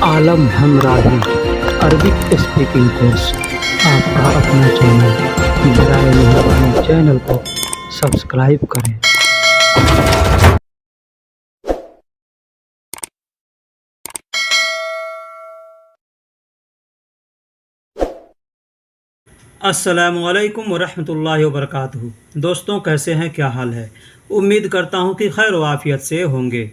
आलम हमराही Arabic speaking course आपका अपना channel. बराए मेहरबानी चैनल को सब्सक्राइब करें। अस्सलामुअलैकुम वरहमतुल्लाहि वबरकातुहू। दोस्तों, कैसे हैं, क्या हाल है? उम्मीद करता हूं कि खैर व आफियत से होंगे।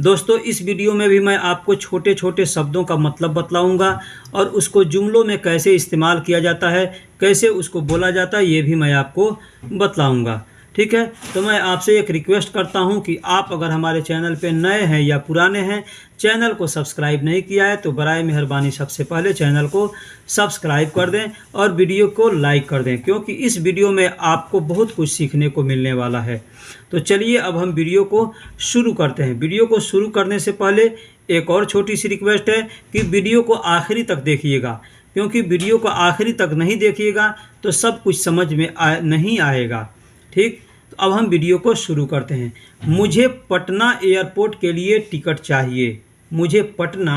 दोस्तों, इस वीडियो में भी मैं आपको छोटे छोटे शब्दों का मतलब बतलाऊंगा और उसको जुमलों में कैसे इस्तेमाल किया जाता है, कैसे उसको बोला जाता है, ये भी मैं आपको बतलाऊंगा। ठीक है, तो मैं आपसे एक रिक्वेस्ट करता हूं कि आप अगर हमारे चैनल पे नए हैं या पुराने हैं, चैनल को सब्सक्राइब नहीं किया है तो बराए मेहरबानी सबसे पहले चैनल को सब्सक्राइब कर दें और वीडियो को लाइक कर दें, क्योंकि इस वीडियो में आपको बहुत कुछ सीखने को मिलने वाला है। तो चलिए अब हम वीडियो को शुरू करते हैं। वीडियो को शुरू करने से पहले एक और छोटी सी रिक्वेस्ट है कि वीडियो को आखिरी तक देखिएगा, क्योंकि वीडियो को आखिरी तक नहीं देखिएगा तो सब कुछ समझ में नहीं आएगा। ठीक, तो अब हम वीडियो को शुरू करते हैं। मुझे पटना एयरपोर्ट के लिए टिकट चाहिए। मुझे पटना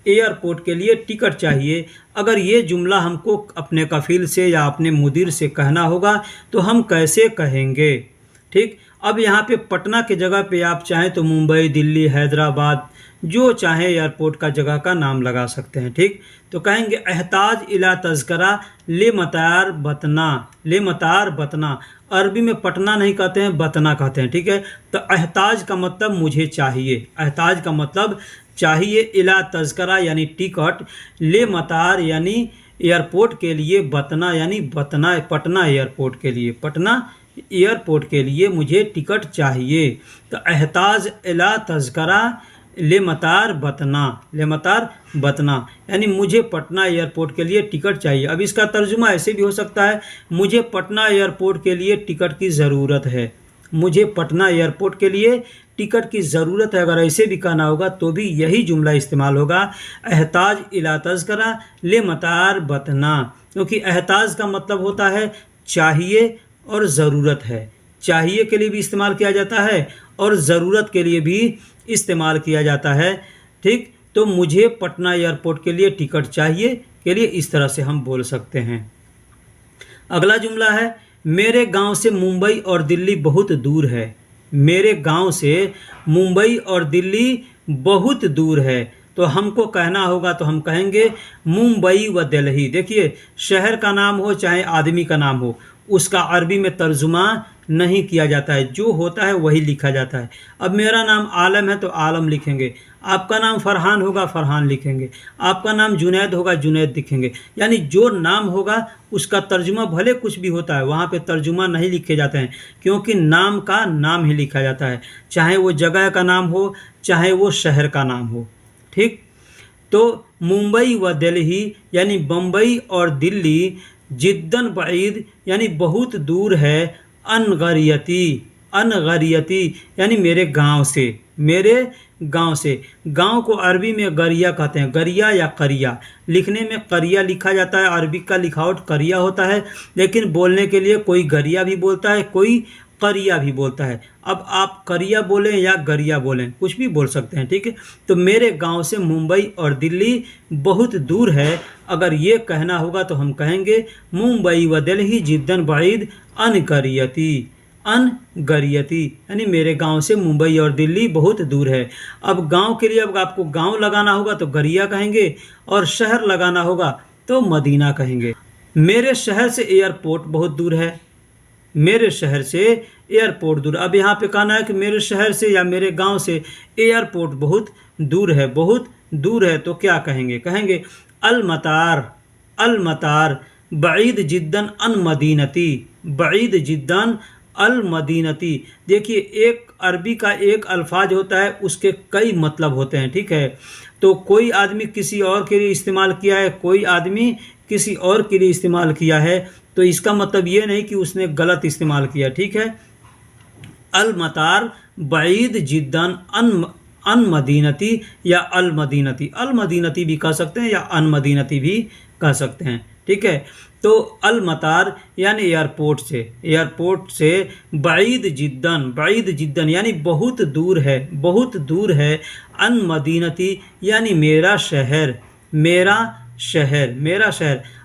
एयरपोर्ट के लिए टिकट चाहिए। अगर ये जुमला हमको अपने कफील से या अपने मुदीर से कहना होगा तो हम कैसे कहेंगे? ठीक, अब यहाँ पे पटना के जगह पे आप चाहें तो मुंबई, दिल्ली, हैदराबाद, जो चाहें एयरपोर्ट का जगह का नाम लगा सकते हैं। ठीक, तो कहेंगे एहताज इला तज़करा ले मतार बतना। ले मतार बतना, अरबी में पटना नहीं कहते हैं, बतना कहते हैं। ठीक है, तो एहताज का मतलब मुझे चाहिए। एहताज का मतलब चाहिए, इला तज़करा यानी टिकट, ले मतार यानी एयरपोर्ट के लिए, बतना यानी बतना पटना एयरपोर्ट के लिए, पटना एयरपोर्ट के लिए मुझे टिकट चाहिए। तो एहताज इला तज़करा ले मतार बतना, ले मतार बतना यानी मुझे पटना एयरपोर्ट के लिए टिकट चाहिए। अब इसका तर्जुमा ऐसे भी हो सकता है, मुझे पटना एयरपोर्ट के लिए टिकट की ज़रूरत है। मुझे पटना एयरपोर्ट के लिए टिकट की ज़रूरत है, अगर ऐसे भी कहना होगा तो भी यही जुमला इस्तेमाल होगा, एहताज इला तज़करा ले मतार बतना। क्योंकि एहताज का मतलब होता है चाहिए और ज़रूरत है। चाहिए के लिए भी इस्तेमाल किया जाता है और ज़रूरत के लिए भी इस्तेमाल किया जाता है। ठीक, तो मुझे पटना एयरपोर्ट के लिए टिकट चाहिए के लिए इस तरह से हम बोल सकते हैं। अगला जुमला है, मेरे गांव से मुंबई और दिल्ली बहुत दूर है। मेरे गांव से मुंबई और दिल्ली बहुत दूर है। तो हमको कहना होगा तो हम कहेंगे मुंबई व दिल्ली। देखिए, शहर का नाम हो चाहे आदमी का नाम हो, उसका अरबी में तर्जुमा नहीं किया जाता है, जो होता है वही लिखा जाता है। अब मेरा नाम आलम है तो आलम लिखेंगे, आपका नाम फरहान होगा फरहान लिखेंगे, आपका नाम जुनैद होगा जुनैद लिखेंगे। यानी जो नाम होगा उसका तर्जुमा भले कुछ भी होता है, वहाँ पे तर्जुमा नहीं लिखे जाते हैं, क्योंकि नाम का नाम ही लिखा जाता है, चाहे वो जगह का नाम हो चाहे वो शहर का नाम हो। ठीक, तो मुंबई व दिल्ली यानी बम्बई और दिल्ली, जिद्दन बईद यानी बहुत दूर है, अनगरियती, अनगरियती यानी मेरे गांव से, मेरे गांव से। गांव को अरबी में गरिया कहते हैं, गरिया या करिया। लिखने में करिया लिखा जाता है, अरबी का लिखावट करिया होता है, लेकिन बोलने के लिए कोई गरिया भी बोलता है, कोई करिया भी बोलता है। अब आप करिया बोलें या गरिया बोलें, कुछ भी बोल सकते हैं। ठीक है, तो मेरे गांव से मुंबई और दिल्ली बहुत दूर है। अगर ये कहना होगा तो हम कहेंगे मुंबई व दिल्ली जिद्दन बईद अनगरियती, अनगरियती यानी मेरे गांव से मुंबई और दिल्ली बहुत दूर है। अब गांव के लिए अब आपको गांव लगाना होगा तो गरिया कहेंगे और शहर लगाना होगा तो मदीना कहेंगे। मेरे शहर से एयरपोर्ट बहुत दूर है। मेरे शहर से एयरपोर्ट दूर। अब यहाँ पे कहना है कि मेरे शहर से या मेरे गांव से एयरपोर्ट बहुत दूर है, बहुत दूर है, तो क्या कहेंगे? कहेंगे अल मतार, अल मतार बईद जिद्दन अन मदीनती, बईद जिद्दन अल मदीनती। देखिए, एक अरबी का एक अल्फाज होता है, उसके कई मतलब होते हैं। ठीक है, तो कोई आदमी किसी और के लिए इस्तेमाल किया है, कोई आदमी किसी और के लिए इस्तेमाल किया है, तो इसका मतलब ये नहीं कि उसने गलत इस्तेमाल किया। ठीक है, अल मतार बईद जिद्दन अन मदीनती या अल मदीनती, अल मदीनती भी कह सकते हैं या अन मदीनती भी कह सकते हैं। ठीक है। तो अल मतार यानी एयरपोर्ट से बाईद जिद्दन यानी बहुत दूर है। अन मदीनती यानी मेरा शहर।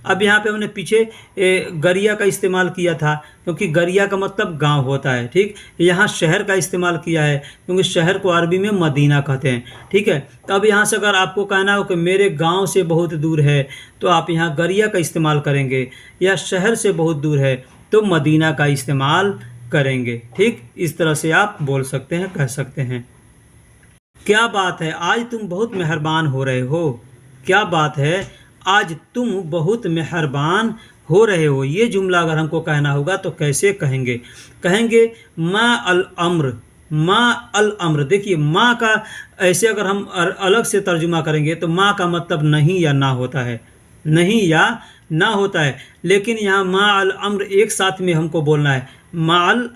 अब यहाँ पे हमने पीछे गरिया का इस्तेमाल किया था, क्योंकि गरिया का मतलब गांव होता है, ठीक। यहाँ शहर का इस्तेमाल किया है, क्योंकि शहर को अरबी में मदीना कहते हैं, ठीक है। तो अब यहाँ से अगर आपको कहना हो कि मेरे गांव से बहुत दूर है, तो आप यहाँ गरिया का इस्तेमाल करेंगे, या शहर से बहुत दूर है तो मदीना का इस्तेमाल करेंगे, ठीक। इस तरह से आप बोल सकते हैं, कह सकते हैं। क्या बात है, आज तुम बहुत मेहरबान हो रहे हो। क्या बात है, आज तुम बहुत मेहरबान हो रहे हो। ये जुमला अगर हमको कहना होगा तो कैसे कहेंगे? मा अल अम्र। देखिए, माँ का ऐसे अगर हम अलग से तर्जुमा करेंगे तो माँ का मतलब नहीं या ना होता है, लेकिन यहाँ मा अल अम्र एक साथ में हमको बोलना है, मा अल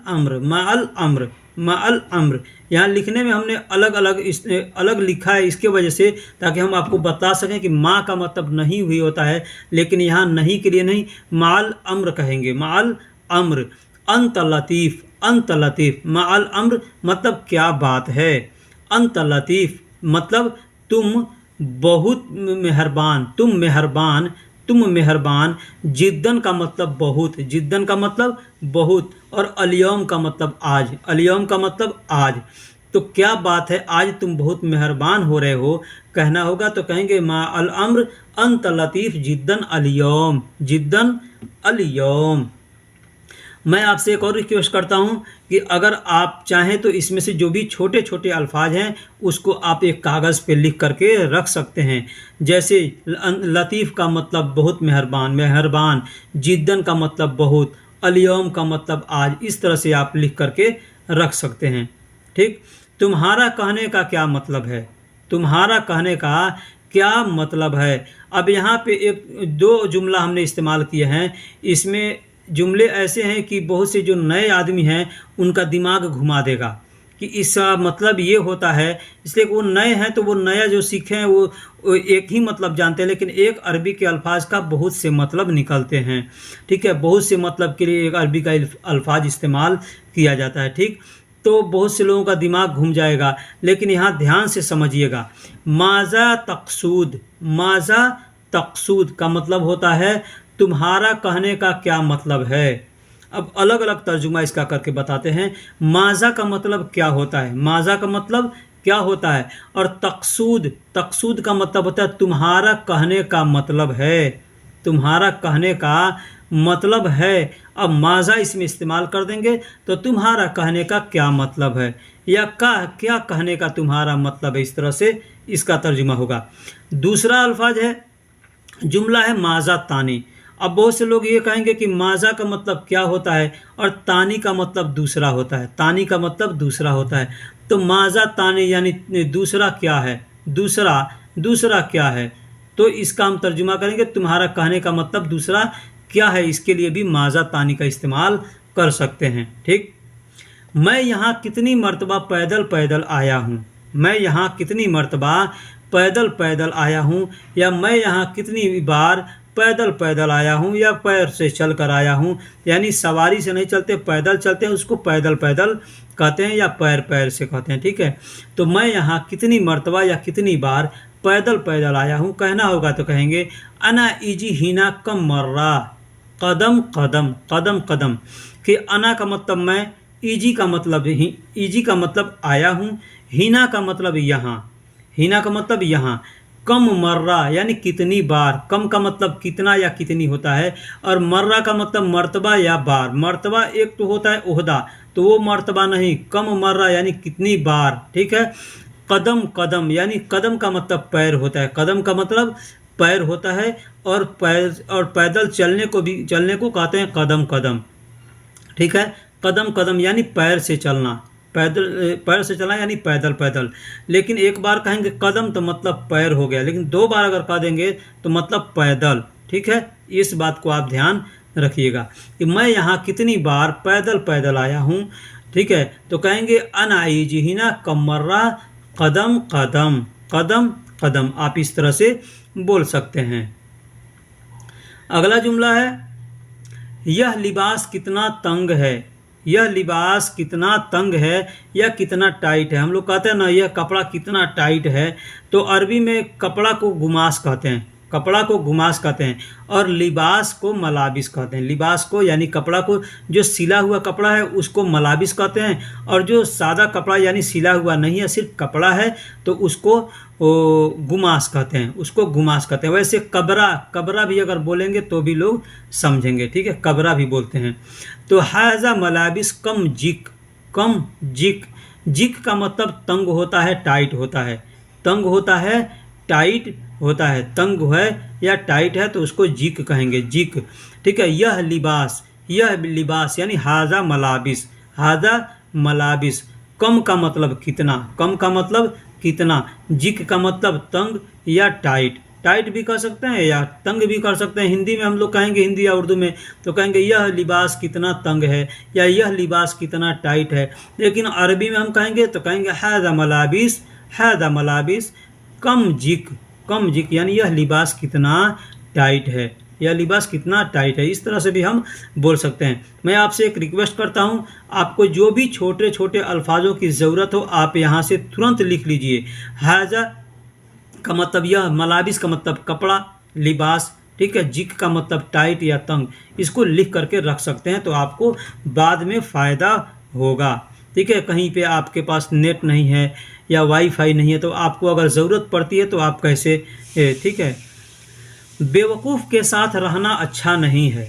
अम्र। यहाँ लिखने में हमने अलग लिखा है इसके वजह से, ताकि हम आपको बता सकें कि माँ का मतलब नहीं हुई होता है, लेकिन यहाँ नहीं के लिए नहीं, माल अम्र कहेंगे, माल अम्र। अंत लतीफ़, माल अम्र मतलब क्या बात है, अंत लतीफ़ मतलब तुम बहुत मेहरबान, तुम मेहरबान। जिद्दन का मतलब बहुत, और अलियम का मतलब आज। तो क्या बात है, आज तुम बहुत मेहरबान हो रहे हो, कहना होगा तो कहेंगे मा अल अम्र अंत लतीफ़ जिद्दन अलियम। मैं आपसे एक और रिक्वेस्ट करता हूं कि अगर आप चाहें तो इसमें से जो भी छोटे छोटे अल्फाज हैं उसको आप एक कागज़ पे लिख करके रख सकते हैं। जैसे लतीफ़ का मतलब बहुत मेहरबान, जिद्दन का मतलब बहुत, अलियम का मतलब आज। इस तरह से आप लिख करके रख सकते हैं, ठीक। तुम्हारा कहने का क्या मतलब है? अब यहाँ पे दो जुमला हमने इस्तेमाल किए हैं। इसमें जुमले ऐसे हैं कि बहुत से जो नए आदमी हैं उनका दिमाग घुमा देगा कि इसका मतलब ये होता है, इसलिए वो नए हैं तो वो नया जो सीखे हैं वो एक ही मतलब जानते हैं, लेकिन एक अरबी के अल्फाज का बहुत से मतलब निकलते हैं, ठीक है। बहुत से मतलब के लिए एक अरबी का अल्फाज इस्तेमाल किया जाता है, ठीक। तो बहुत से लोगों का दिमाग घूम जाएगा, लेकिन यहाँ ध्यान से समझिएगा। माज़ा तक़सूद का मतलब होता है तुम्हारा कहने का क्या मतलब है। अब अलग अलग तर्जुमा इसका करके बताते हैं। माज़ा का मतलब क्या होता है, और तक़सूद का मतलब होता है तुम्हारा कहने का मतलब है। अब माज़ा इसमें इस्तेमाल कर देंगे तो तुम्हारा कहने का क्या मतलब है, या क्या कहने का तुम्हारा मतलब है, इस तरह से इसका तर्जुमा होगा। दूसरा अल्फाज है, जुमला है माज़ा तानी। अब बहुत से लोग ये कहेंगे कि माज़ा का मतलब क्या होता है और तानी का मतलब दूसरा होता है। तो माज़ा तानी यानी दूसरा क्या है, तो इसका हम तर्जुमा करेंगे तुम्हारा कहने का मतलब दूसरा क्या है। इसके लिए भी माज़ा तानी का इस्तेमाल कर सकते हैं, ठीक। मैं यहाँ कितनी मर्तबा पैदल पैदल आया हूँ, या मैं यहाँ कितनी बार पैदल पैदल आया हूँ, या पैर से चल कर आया हूँ। यानी सवारी से नहीं चलते, पैदल चलते हैं, उसको पैदल पैदल कहते हैं, या पैर पैर से कहते हैं, ठीक है। तो मैं यहाँ कितनी मर्तबा या कितनी बार पैदल पैदल आया हूँ, कहना होगा तो कहेंगे अना इजी हिना कम मर्रा कदम कदम। कि अना का मतलब मैं, इजी का मतलब आया हूँ, हिना का मतलब यहाँ, कम मर्रा यानी कितनी बार। कम का मतलब कितना या कितनी होता है, और मर्रा का मतलब मर्तबा या बार। मर्तबा एक तो होता है ओहदा, तो वो मर्तबा नहीं, कम मर्रा यानी कितनी बार, ठीक है। कदम यानी कदम का मतलब पैर होता है, और पैदल चलने को कहते हैं कदम, ठीक है। कदम यानी पैर से चलना यानी पैदल। लेकिन एक बार कहेंगे कदम तो मतलब पैर हो गया, लेकिन दो बार अगर कह देंगे तो मतलब पैदल, ठीक है। इस बात को आप ध्यान रखिएगा कि मैं यहाँ कितनी बार पैदल पैदल आया हूँ, ठीक है। तो कहेंगे अनाई जिहिना कमर्रा कदम। आप इस तरह से बोल सकते हैं। अगला जुमला है यह लिबास कितना तंग है। यह लिबास कितना तंग है या कितना टाइट है। हम लोग कहते हैं ना यह कपड़ा कितना टाइट है, तो अरबी में कपड़ा को गुमास कहते हैं, कपड़ा को गुमास कहते हैं, और लिबास को मलाबिस कहते हैं। लिबास को यानी कपड़ा को, जो सिला हुआ कपड़ा है उसको मलाबिस कहते हैं, और जो सादा कपड़ा यानी सिला हुआ नहीं है सिर्फ कपड़ा है तो उसको गुमास कहते हैं, उसको गुमास कहते हैं। वैसे कबरा, कबरा भी अगर बोलेंगे तो भी लोग समझेंगे, ठीक है, कबरा भी बोलते हैं। तो हाजा मलाबिस कम जिक, कम जिक। जिक का मतलब तंग होता है, टाइट होता है, तंग होता है, टाइट होता है। तंग है या टाइट है तो उसको जिक कहेंगे, जिक, ठीक है। यह लिबास, यह लिबास यानी हाजा मलाबिस, हाजा मलाबिस। कम का मतलब कितना, कम का मतलब कितना। जिक का मतलब तंग या टाइट, टाइट भी कर सकते हैं या तंग भी कर सकते हैं। हिंदी में हम लोग कहेंगे, हिंदी या उर्दू में तो कहेंगे यह लिबास कितना तंग है या यह लिबास कितना टाइट है। लेकिन अरबी में हम कहेंगे तो कहेंगे हाजा मलाबिस, हाजा मलाबिस कम जिक, कम जिक यानी यह लिबास कितना टाइट है, यह लिबास कितना टाइट है। इस तरह से भी हम बोल सकते हैं। मैं आपसे एक रिक्वेस्ट करता हूं, आपको जो भी छोटे छोटे अल्फाजों की ज़रूरत हो आप यहाँ से तुरंत लिख लीजिए। हाजा का मतलब यह, मलाबिस का मतलब कपड़ा, लिबास, ठीक है, जिक का मतलब टाइट या तंग। इसको लिख करके रख सकते हैं तो आपको बाद में फ़ायदा होगा, ठीक है। कहीं पे आपके पास नेट नहीं है या वाईफाई नहीं है तो आपको अगर ज़रूरत पड़ती है तो आप कैसे, ठीक है। बेवकूफ़ के साथ रहना अच्छा नहीं है,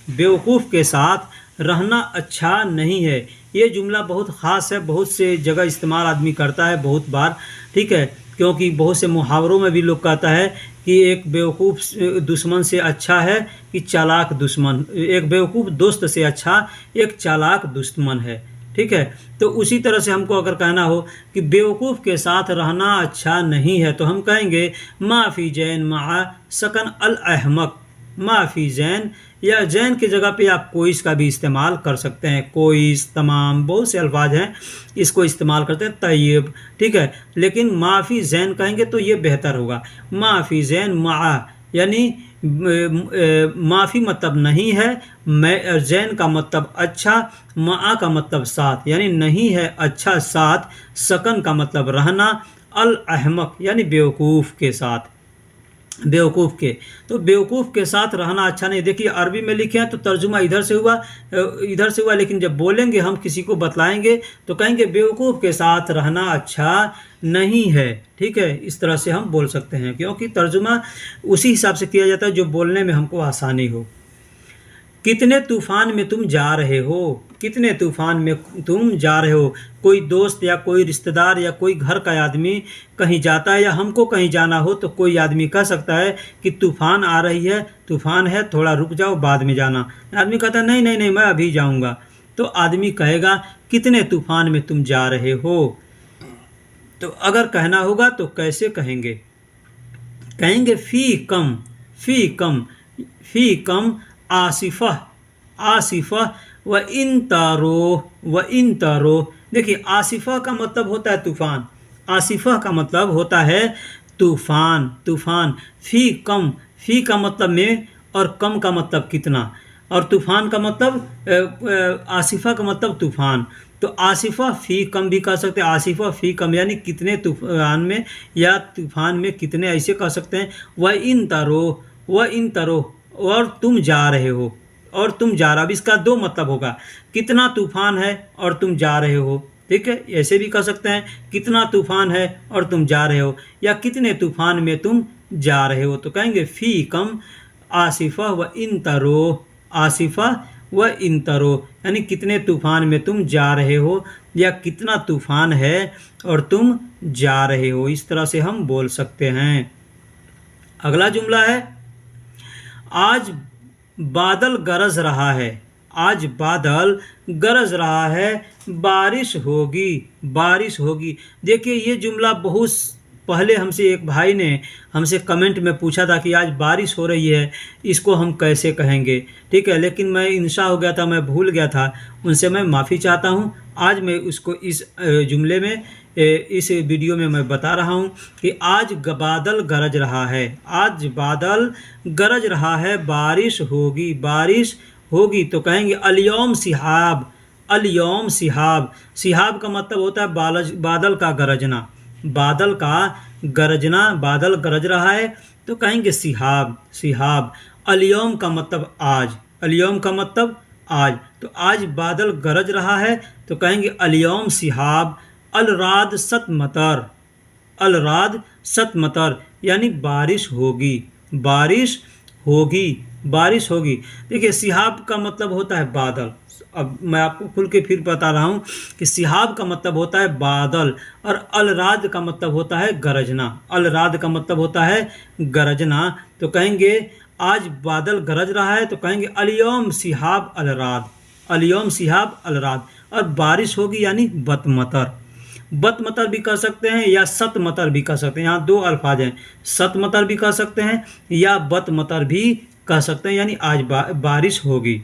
बेवकूफ़ के साथ रहना अच्छा नहीं है। ये जुमला बहुत ख़ास है, बहुत से जगह इस्तेमाल आदमी करता है बहुत बार, ठीक है, क्योंकि बहुत से मुहावरों में भी लोग कहता है कि एक बेवकूफ़ दुश्मन से अच्छा है कि चालाक दुश्मन, एक बेवकूफ़ दोस्त से अच्छा एक चालाक दुश्मन है, ठीक है। तो उसी तरह से हमको अगर कहना हो कि बेवकूफ़ के साथ रहना अच्छा नहीं है तो हम कहेंगे माफ़ी जैन मा सकन अल अहमक। माफ़ी जैन या जैन की जगह पे आप कोइस का भी इस्तेमाल कर सकते हैं। कोइस, तमाम, बहुत से अल्फाज हैं इसको इस्तेमाल करते हैं, तय्यब, ठीक है। लेकिन माफ़ी जैन कहेंगे तो ये बेहतर होगा। माफ़ी जैन मा यानी माफ़ी मतलब नहीं है, मैं जैन का मतलब अच्छा, मा का मतलब साथ यानी नहीं है अच्छा साथ, सकन का मतलब रहना, अल अहमक यानी बेवकूफ़ के साथ, बेवकूफ़ के। तो बेवकूफ़ के साथ रहना अच्छा नहीं। देखिए अरबी में लिखे हैं तो तर्जुमा इधर से हुआ, इधर से हुआ, लेकिन जब बोलेंगे हम किसी को बतलाएंगे तो कहेंगे बेवकूफ़ के साथ रहना अच्छा नहीं है, ठीक है। इस तरह से हम बोल सकते हैं क्योंकि तर्जुमा उसी हिसाब से किया जाता है जो बोलने में हमको आसानी हो। कितने तूफ़ान में तुम जा रहे हो, कितने तूफ़ान में तुम जा रहे हो। कोई दोस्त या कोई रिश्तेदार या कोई घर का आदमी कहीं जाता है या हमको कहीं जाना हो तो कोई आदमी कह सकता है कि तूफ़ान आ रही है, तूफ़ान है, थोड़ा रुक जाओ बाद में जाना। आदमी कहता है नहीं नहीं नहीं मैं अभी जाऊंगा, तो आदमी कहेगा कितने तूफ़ान में तुम जा रहे हो। तो अगर कहना होगा तो कैसे कहेंगे, कहेंगे फ़ी कम, फ़ी कम, फ़ी कम आसिफ़ा, आसिफ़ा व इन तारो, व इन तारो। देखिए आसिफ़ा का मतलब होता है तूफ़ान, आसिफ़ा का मतलब होता है तूफ़ान, तूफ़ान। फ़ी कम, फ़ी का मतलब में और कम का मतलब कितना, और तूफ़ान का मतलब आसिफ़ा का मतलब तूफ़ान। तो आसिफ़ा फ़ी कम भी कह सकते हैं, आसिफ़ा फ़ी कम यानी कितने तूफ़ान में या तूफ़ान में कितने, ऐसे कह सकते हैं। व इन तारो, व इन तारो और तुम जा रहे हो, और तुम जा रहा हो। अब इसका दो मतलब होगा, कितना तूफ़ान है और तुम जा रहे हो, ठीक है। ऐसे भी कह सकते हैं कितना तूफ़ान है और तुम जा रहे हो, या कितने तूफ़ान में तुम जा रहे हो। तो कहेंगे फ़ी कम आसिफ़ा व इन तरो, आसिफ़ा व इन तरो यानी कितने तूफ़ान में तुम जा रहे हो या कितना तूफ़ान है और तुम जा रहे हो। इस तरह से हम बोल सकते हैं। अगला जुमला है आज बादल गरज रहा है, आज बादल गरज रहा है, बारिश होगी, बारिश होगी। देखिए ये जुमला बहुत पहले हमसे एक भाई ने हमसे कमेंट में पूछा था कि आज बारिश हो रही है, इसको हम कैसे कहेंगे। ठीक है, लेकिन मैं इंशा हो गया था, मैं भूल गया था, उनसे मैं माफ़ी चाहता हूँ। आज मैं उसको इस जुमले में, इस वीडियो में मैं बता रहा हूँ कि आज बादल गरज रहा है, आज बादल गरज रहा है, बारिश होगी, बारिश होगी। तो कहेंगे अलयौम सिहाब, अलयौम सिहाब। सिहाब का मतलब होता है बादल का गरजना, बादल का गरजना, बादल गरज रहा है तो कहेंगे सिहाब, सिहाब। अलयौम का मतलब आज, अलयौम का मतलब आज। तो आज बादल गरज रहा है तो कहेंगे अलयौम सिहाब, अलराद सत मतर, अलराद सत मतर, यानी बारिश होगी, बारिश होगी, बारिश होगी। देखिए सिहाब का मतलब होता है बादल। अब मैं आपको खुल के फिर बता रहा हूँ कि सिहाब का मतलब होता है बादल और अलराद का मतलब होता है गरजना, अलराद का मतलब होता है गरजना। तो कहेंगे आज बादल गरज रहा है तो कहेंगे अलयौम सिहाब अलराद, अलयौम सिहाब अलराद। और बारिश होगी यानी बतमतर, बतमतर भी कह सकते हैं या सतमतर भी कह सकते हैं। यहाँ दो अल्फाज हैं, सतमतर भी कह सकते हैं या बतमतर भी कह सकते हैं, यानी आज बारिश होगी।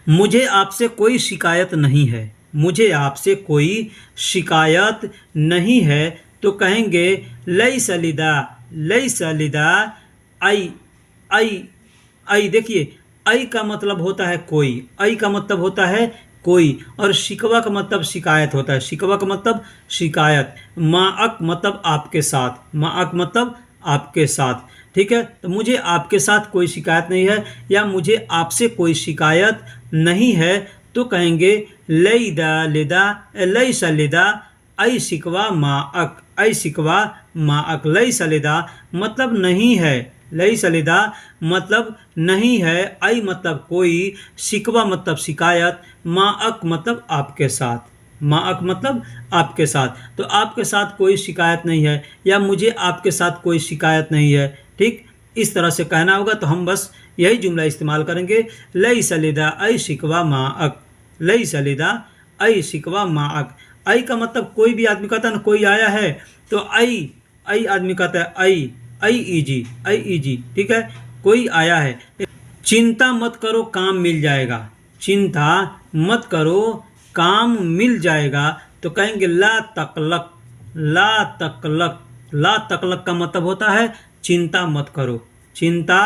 मुझे आपसे कोई शिकायत नहीं है, मुझे आपसे कोई शिकायत नहीं है तो कहेंगे लई सलिदा, लई सलिदा आई, आई, आई। देखिए आई का मतलब होता है कोई, आई का मतलब होता है कोई, और शिकवा का मतलब शिकायत होता है, शिकवा का मतलब शिकायत। माअक मतलब आपके साथ, माअक मतलब आपके साथ। ठीक है, तो मुझे आपके साथ कोई शिकायत नहीं है या मुझे आपसे कोई शिकायत नहीं है तो कहेंगे लईदा लिदा, लईसा लिदा आई शिकवा माअक, आई शिकवा माअक। लईसा लिदा मतलब नहीं है, लईसा लिदा मतलब नहीं है, आई मतलब कोई, शिकवा मतलब शिकायत, माअक मतलब आपके साथ, माअक मतलब आपके साथ। तो आपके साथ कोई शिकायत नहीं है या मुझे आपके साथ कोई शिकायत नहीं है। ठीक, इस तरह से कहना होगा। तो हम बस यही जुमला इस्तेमाल करेंगे, लई सलिदा आई शिकवा माअक, लई सलिदा आई शिकवा माअक। आई का मतलब कोई भी आदमी कहता है ना, कोई आया है तो आई, आई आदमी कहता है आई, आई इजी, आई इजी। ठीक है, कोई आया है। चिंता मत करो काम मिल जाएगा, चिंता मत करो काम मिल जाएगा तो कहेंगे ला तकलक, ला तकलक। ला तकलक का मतलब होता है चिंता मत करो, चिंता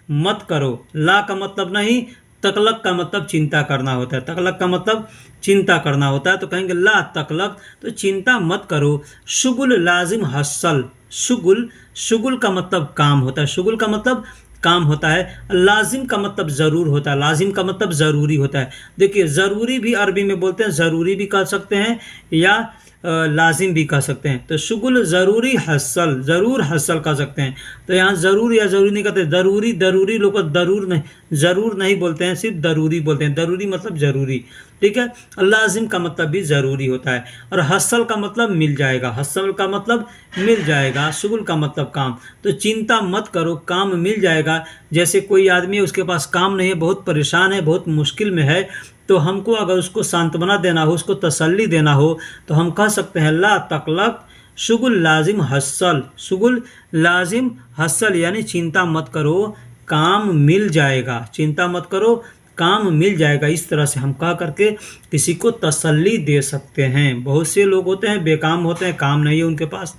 मत करो। ला का मतलब नहीं, तकलक का मतलब चिंता करना होता है, तकलक का मतलब चिंता करना होता है। तो कहेंगे ला तकलक, तो चिंता मत करो। शुगुल लाजिम हसल, शुगुल, शुगुल का मतलब काम होता है, शुगुल का मतलब काम होता है। लाजिम का मतलब ज़रूर होता है, लाजिम का मतलब ज़रूरी होता है। देखिए ज़रूरी भी अरबी में बोलते हैं, ज़रूरी भी कह सकते हैं या लाजिम भी कह सकते हैं। तो शुगुल ज़रूरी हसल, ज़रूर हसल कह सकते हैं। तो यहाँ ज़रूर या ज़रूरी नहीं कहते, ज़रूरी, दरूरी लोग ज़रूर नहीं, ज़रूर नहीं बोलते हैं, सिर्फ दरूरी बोलते हैं। दरूरी मतलब ज़रूरी। ठीक है, लाजिम का मतलब भी ज़रूरी होता है। और हसल का मतलब मिल जाएगा, हसल का मतलब मिल जाएगा, शुगुल का मतलब काम। तो चिंता मत करो काम मिल जाएगा। जैसे कोई आदमी उसके पास काम नहीं है, बहुत परेशान है, बहुत मुश्किल में है, तो हमको अगर उसको सांत्वना देना हो, उसको तसल्ली देना हो तो हम कह सकते हैं ला तकलक शुगुल लाजिम हसल, शुगुल लाजिम हसल, यानी चिंता मत करो काम मिल जाएगा, चिंता मत करो काम मिल जाएगा। इस तरह से हम कह करके किसी को तसल्ली दे सकते हैं। बहुत से लोग होते हैं बेकाम होते हैं, काम नहीं है उनके पास,